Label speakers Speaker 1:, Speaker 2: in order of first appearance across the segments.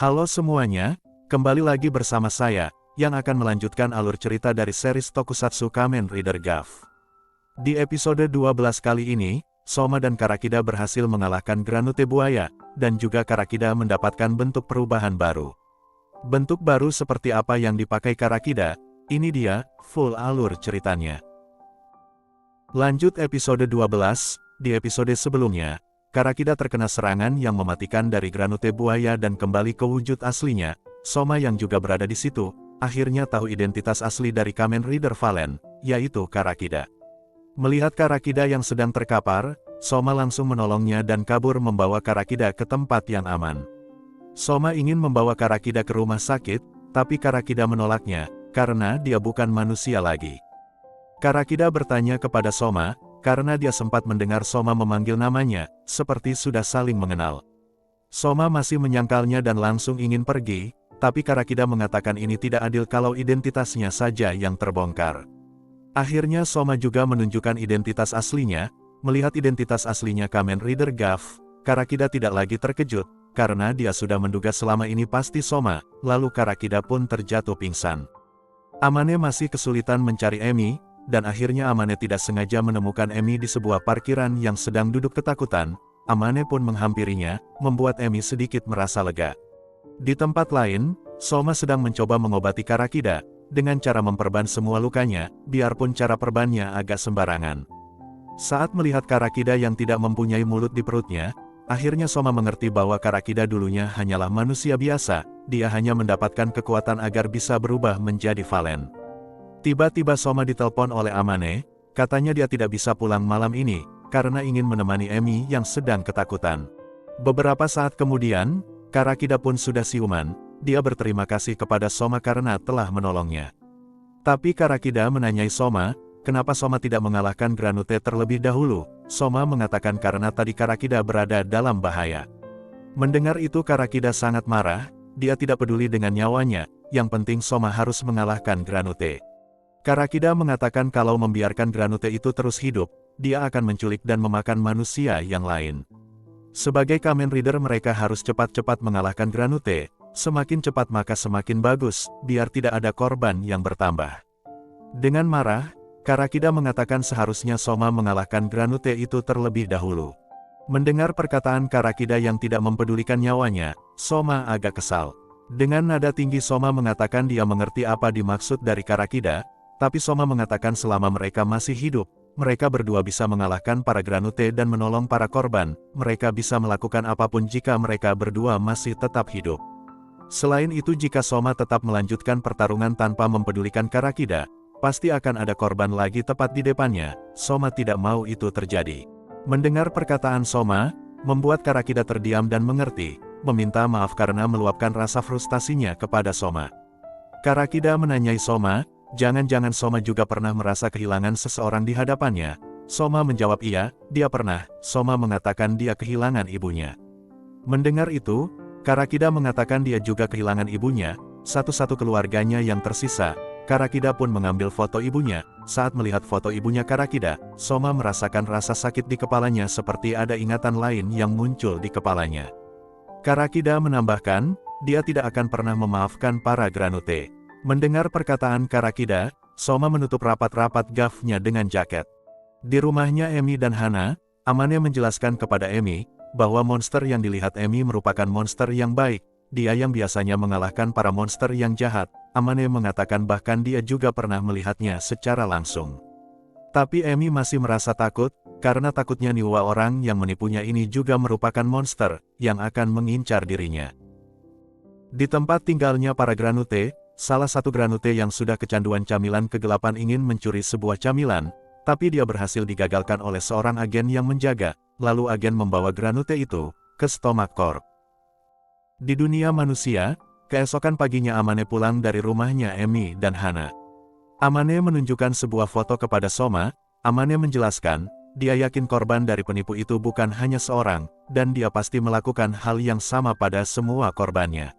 Speaker 1: Halo semuanya, kembali lagi bersama saya, yang akan melanjutkan alur cerita dari series Tokusatsu Kamen Rider GAF. Di episode 12 kali ini, Soma dan Karakida berhasil mengalahkan Granute Buaya, dan juga Karakida mendapatkan bentuk perubahan baru. Bentuk baru seperti apa yang dipakai Karakida, ini dia, full alur ceritanya. Lanjut episode 12, di episode sebelumnya, Karakida terkena serangan yang mematikan dari Granute Buaya dan kembali ke wujud aslinya. Soma yang juga berada di situ, akhirnya tahu identitas asli dari Kamen Rider Valen, yaitu Karakida. Melihat Karakida yang sedang terkapar, Soma langsung menolongnya dan kabur membawa Karakida ke tempat yang aman. Soma ingin membawa Karakida ke rumah sakit, tapi Karakida menolaknya, karena dia bukan manusia lagi. Karakida bertanya kepada Soma, karena dia sempat mendengar Soma memanggil namanya, seperti sudah saling mengenal. Soma masih menyangkalnya dan langsung ingin pergi, tapi Karakida mengatakan ini tidak adil kalau identitasnya saja yang terbongkar. Akhirnya Soma juga menunjukkan identitas aslinya. Melihat identitas aslinya Kamen Rider GAF, Karakida tidak lagi terkejut, karena dia sudah menduga selama ini pasti Soma, lalu Karakida pun terjatuh pingsan. Amane masih kesulitan mencari Emi, dan akhirnya Amane tidak sengaja menemukan Emi di sebuah parkiran yang sedang duduk ketakutan. Amane pun menghampirinya, membuat Emi sedikit merasa lega. Di tempat lain, Soma sedang mencoba mengobati Karakida, dengan cara memperban semua lukanya, biarpun cara perbannya agak sembarangan. Saat melihat Karakida yang tidak mempunyai mulut di perutnya, akhirnya Soma mengerti bahwa Karakida dulunya hanyalah manusia biasa, dia hanya mendapatkan kekuatan agar bisa berubah menjadi Valen. Tiba-tiba Soma ditelepon oleh Amane, katanya dia tidak bisa pulang malam ini, karena ingin menemani Emi yang sedang ketakutan. Beberapa saat kemudian, Karakida pun sudah siuman, dia berterima kasih kepada Soma karena telah menolongnya. Tapi Karakida menanyai Soma, kenapa Soma tidak mengalahkan Granute terlebih dahulu. Soma mengatakan karena tadi Karakida berada dalam bahaya. Mendengar itu Karakida sangat marah, dia tidak peduli dengan nyawanya, yang penting Soma harus mengalahkan Granute. Karakida mengatakan kalau membiarkan Granute itu terus hidup, dia akan menculik dan memakan manusia yang lain. Sebagai Kamen Rider mereka harus cepat-cepat mengalahkan Granute, semakin cepat maka semakin bagus, biar tidak ada korban yang bertambah. Dengan marah, Karakida mengatakan seharusnya Soma mengalahkan Granute itu terlebih dahulu. Mendengar perkataan Karakida yang tidak mempedulikan nyawanya, Soma agak kesal. Dengan nada tinggi Soma mengatakan dia mengerti apa dimaksud dari Karakida, tapi Soma mengatakan selama mereka masih hidup, mereka berdua bisa mengalahkan para Granute dan menolong para korban, mereka bisa melakukan apapun jika mereka berdua masih tetap hidup. Selain itu jika Soma tetap melanjutkan pertarungan tanpa mempedulikan Karakida, pasti akan ada korban lagi tepat di depannya. Soma tidak mau itu terjadi. Mendengar perkataan Soma, membuat Karakida terdiam dan mengerti, meminta maaf karena meluapkan rasa frustasinya kepada Soma. Karakida menanyai Soma, jangan-jangan Soma juga pernah merasa kehilangan seseorang di hadapannya. Soma menjawab iya, dia pernah. Soma mengatakan dia kehilangan ibunya. Mendengar itu, Karakida mengatakan dia juga kehilangan ibunya, satu-satu keluarganya yang tersisa. Karakida pun mengambil foto ibunya. Saat melihat foto ibunya Karakida, Soma merasakan rasa sakit di kepalanya seperti ada ingatan lain yang muncul di kepalanya. Karakida menambahkan, dia tidak akan pernah memaafkan para Granute. Mendengar perkataan Karakida, Soma menutup rapat-rapat GAF-nya dengan jaket. Di rumahnya Emi dan Hana, Amane menjelaskan kepada Emi, bahwa monster yang dilihat Emi merupakan monster yang baik, dia yang biasanya mengalahkan para monster yang jahat. Amane mengatakan bahkan dia juga pernah melihatnya secara langsung. Tapi Emi masih merasa takut, karena takutnya niwa orang yang menipunya ini juga merupakan monster, yang akan mengincar dirinya. Di tempat tinggalnya para Granute, salah satu Granute yang sudah kecanduan camilan kegelapan ingin mencuri sebuah camilan, tapi dia berhasil digagalkan oleh seorang agen yang menjaga, lalu agen membawa Granute itu ke Stomach Corp. Di dunia manusia, keesokan paginya Amane pulang dari rumahnya Emi dan Hana. Amane menunjukkan sebuah foto kepada Soma. Amane menjelaskan, dia yakin korban dari penipu itu bukan hanya seorang, dan dia pasti melakukan hal yang sama pada semua korbannya.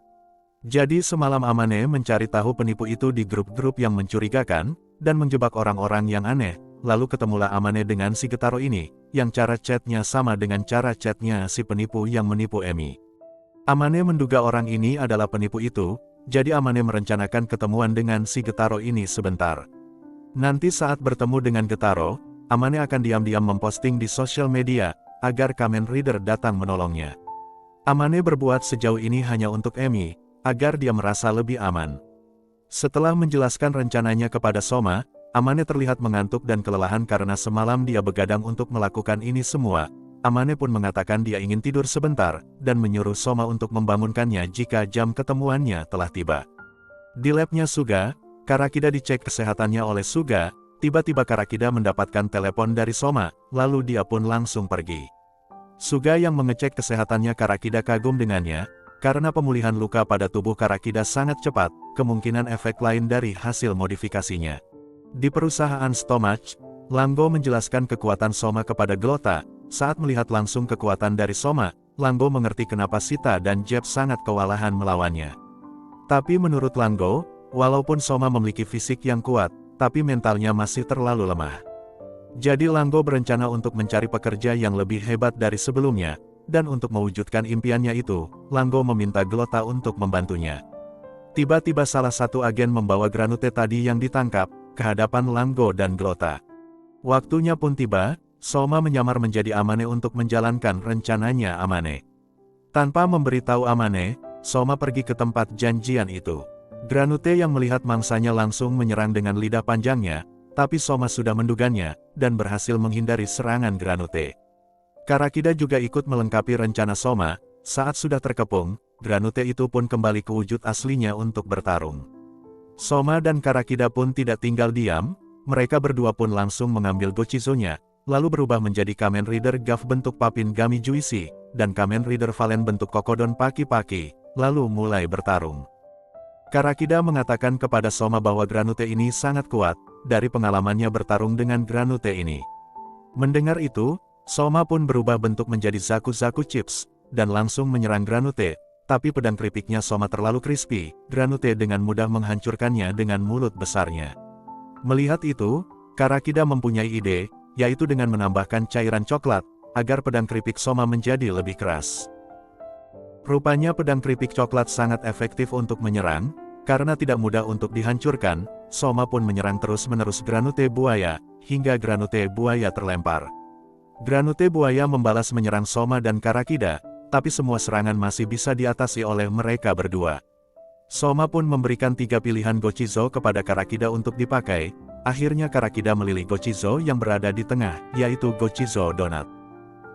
Speaker 1: Jadi semalam Amane mencari tahu penipu itu di grup-grup yang mencurigakan, dan menjebak orang-orang yang aneh, lalu ketemulah Amane dengan si Getaro ini, yang cara chatnya sama dengan cara chatnya si penipu yang menipu Emi. Amane menduga orang ini adalah penipu itu, jadi Amane merencanakan ketemuan dengan si Getaro ini sebentar. Nanti saat bertemu dengan Getaro, Amane akan diam-diam memposting di sosial media, agar Kamen Rider datang menolongnya. Amane berbuat sejauh ini hanya untuk Emi, agar dia merasa lebih aman. Setelah menjelaskan rencananya kepada Soma, Amane terlihat mengantuk dan kelelahan karena semalam dia begadang untuk melakukan ini semua. Amane pun mengatakan dia ingin tidur sebentar, dan menyuruh Soma untuk membangunkannya jika jam ketemuannya telah tiba. Di labnya Suga, Karakida dicek kesehatannya oleh Suga, tiba-tiba Karakida mendapatkan telepon dari Soma, lalu dia pun langsung pergi. Suga yang mengecek kesehatannya Karakida kagum dengannya, karena pemulihan luka pada tubuh Karakida sangat cepat, kemungkinan efek lain dari hasil modifikasinya. Di perusahaan Stomach, Langgo menjelaskan kekuatan Soma kepada Glota. Saat melihat langsung kekuatan dari Soma, Langgo mengerti kenapa Sita dan Jeb sangat kewalahan melawannya. Tapi menurut Langgo, walaupun Soma memiliki fisik yang kuat, tapi mentalnya masih terlalu lemah. Jadi Langgo berencana untuk mencari pekerja yang lebih hebat dari sebelumnya, dan untuk mewujudkan impiannya itu, Langgo meminta Glota untuk membantunya. Tiba-tiba salah satu agen membawa Granute tadi yang ditangkap, ke hadapan Langgo dan Glota. Waktunya pun tiba, Soma menyamar menjadi Amane untuk menjalankan rencananya Amane. Tanpa memberitahu Amane, Soma pergi ke tempat janjian itu. Granute yang melihat mangsanya langsung menyerang dengan lidah panjangnya, tapi Soma sudah menduganya, dan berhasil menghindari serangan Granute. Karakida juga ikut melengkapi rencana Soma. Saat sudah terkepung, Granute itu pun kembali ke wujud aslinya untuk bertarung. Soma dan Karakida pun tidak tinggal diam, mereka berdua pun langsung mengambil Gochizo-nya, lalu berubah menjadi Kamen Rider Gaff bentuk Papin Gami Juicy, dan Kamen Rider Valen bentuk Kokodon Paki-Paki, lalu mulai bertarung. Karakida mengatakan kepada Soma bahwa Granute ini sangat kuat, dari pengalamannya bertarung dengan Granute ini. Mendengar itu, Soma pun berubah bentuk menjadi Zaku-Zaku Chips, dan langsung menyerang Granute, tapi pedang keripiknya Soma terlalu crispy, Granute dengan mudah menghancurkannya dengan mulut besarnya. Melihat itu, Karakida mempunyai ide, yaitu dengan menambahkan cairan coklat, agar pedang keripik Soma menjadi lebih keras. Rupanya pedang keripik coklat sangat efektif untuk menyerang, karena tidak mudah untuk dihancurkan, Soma pun menyerang terus-menerus Granute Buaya, hingga Granute Buaya terlempar. Granute Buaya membalas menyerang Soma dan Karakida, tapi semua serangan masih bisa diatasi oleh mereka berdua. Soma pun memberikan 3 pilihan Gochizo kepada Karakida untuk dipakai. Akhirnya Karakida memilih Gochizo yang berada di tengah, yaitu Gochizo Donut.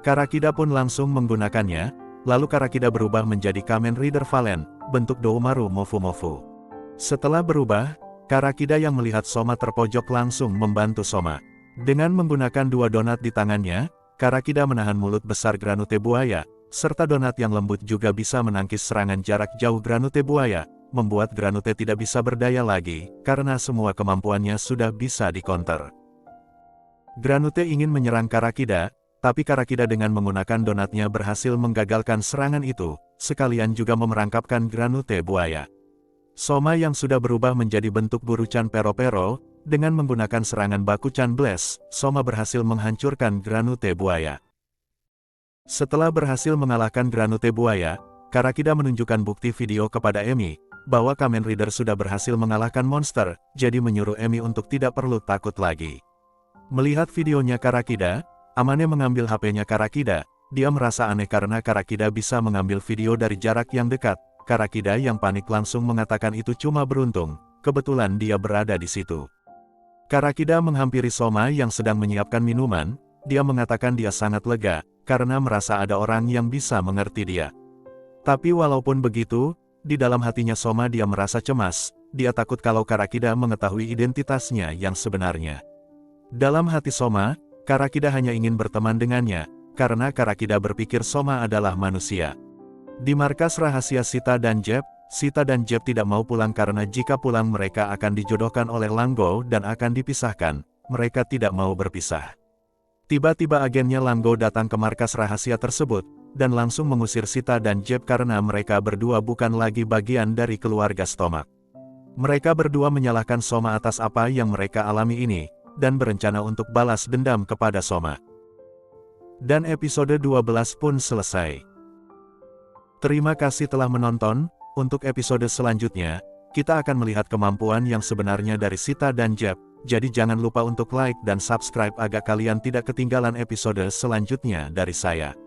Speaker 1: Karakida pun langsung menggunakannya, lalu Karakida berubah menjadi Kamen Rider Valen, bentuk Doumaru Mofu-Mofu. Setelah berubah, Karakida yang melihat Soma terpojok langsung membantu Soma. Dengan menggunakan 2 donat di tangannya, Karakida menahan mulut besar Granute Buaya, serta donat yang lembut juga bisa menangkis serangan jarak jauh Granute Buaya, membuat Granute tidak bisa berdaya lagi, karena semua kemampuannya sudah bisa dikonter. Granute ingin menyerang Karakida, tapi Karakida dengan menggunakan donatnya berhasil menggagalkan serangan itu, sekalian juga memerangkapkan Granute Buaya. Soma yang sudah berubah menjadi bentuk Buruchan Pero-Pero, dengan menggunakan serangan Bakuchan Blast, Soma berhasil menghancurkan Granute Buaya. Setelah berhasil mengalahkan Granute Buaya, Karakida menunjukkan bukti video kepada Emi, bahwa Kamen Rider sudah berhasil mengalahkan monster, jadi menyuruh Emi untuk tidak perlu takut lagi. Melihat videonya Karakida, Amane mengambil HP-nya Karakida, dia merasa aneh karena Karakida bisa mengambil video dari jarak yang dekat. Karakida yang panik langsung mengatakan itu cuma beruntung, kebetulan dia berada di situ. Karakida menghampiri Soma yang sedang menyiapkan minuman, dia mengatakan dia sangat lega, karena merasa ada orang yang bisa mengerti dia. Tapi walaupun begitu, di dalam hatinya Soma dia merasa cemas, dia takut kalau Karakida mengetahui identitasnya yang sebenarnya. Dalam hati Soma, Karakida hanya ingin berteman dengannya, karena Karakida berpikir Soma adalah manusia. Di markas rahasia Sita dan Jeb tidak mau pulang karena jika pulang mereka akan dijodohkan oleh Langgo dan akan dipisahkan, mereka tidak mau berpisah. Tiba-tiba agennya Langgo datang ke markas rahasia tersebut, dan langsung mengusir Sita dan Jeb karena mereka berdua bukan lagi bagian dari keluarga Stomach. Mereka berdua menyalahkan Soma atas apa yang mereka alami ini, dan berencana untuk balas dendam kepada Soma. Dan episode 12 pun selesai. Terima kasih telah menonton. Untuk episode selanjutnya, kita akan melihat kemampuan yang sebenarnya dari Sita dan Jeb. Jadi jangan lupa untuk like dan subscribe agar kalian tidak ketinggalan episode selanjutnya dari saya.